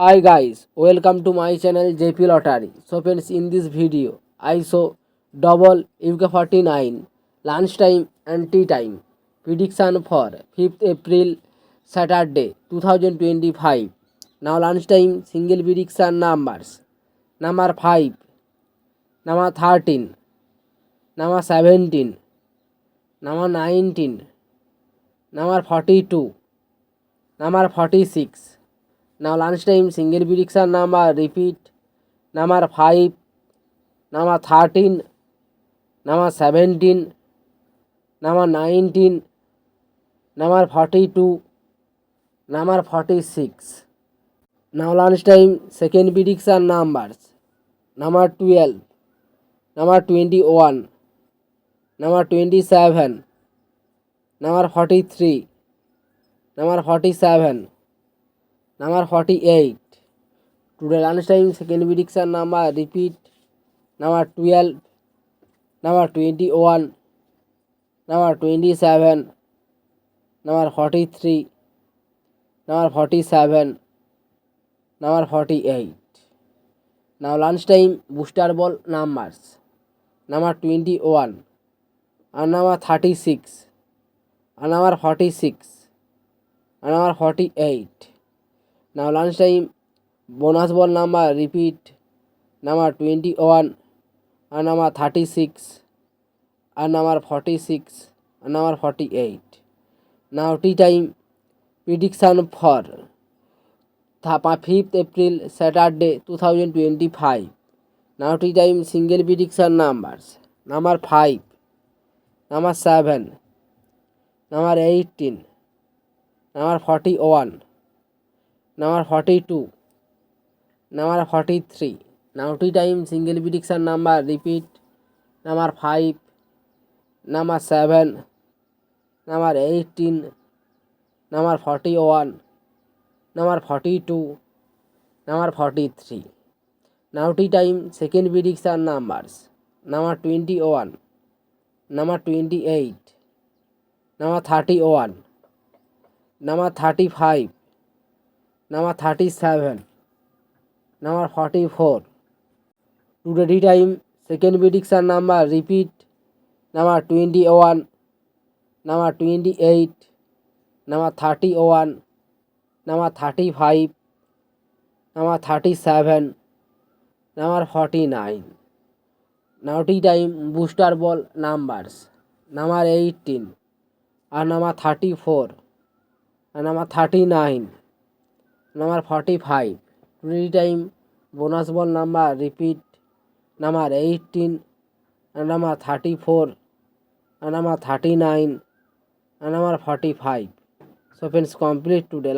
Hi guys, welcome to my channel JP Lottery. So friends, in this video, I show double UK49 lunchtime and tea time prediction for 5th April Saturday 2025. Now lunchtime single prediction numbers: number 5, number 13, number 17, number 19, number 42, number 46. Now lunchtime single prediction number repeat: number 5, number 13, number 17, number 19, number 42, number 46. Now lunchtime second prediction numbers: number 12, number 21, number 27, number 43, number 47, number 48. Today lunchtime second prediction number repeat: number 12, number 21, number 27, number 43, number 47, number 48. Now lunchtime booster ball numbers: number 21 and number 36 and number 46 and number 48. Now lunchtime bonus ball number repeat: number 21 and number 36 and number 46 and number 48. Now tea time prediction for 5th April Saturday 2025. Now tea time single prediction numbers: number 5, number 7, number 18, number 41, number 42, number 43. Now tea time single prediction number repeat: number 5, number 7, number 18, number 41, number 42, number 43. Now tea time second prediction numbers: number 21, number 28, number 31, number 35, number 37, number 44. Today tea time second prediction number repeat: number 21, number 28, number 31, number 35, number 37, number 49. Now tea time booster ball numbers: number 18 and number 34 and number 39, number 45. Today time bonus ball number repeat: number 18 and number 34 and number 39 and number 45. So friends, complete today.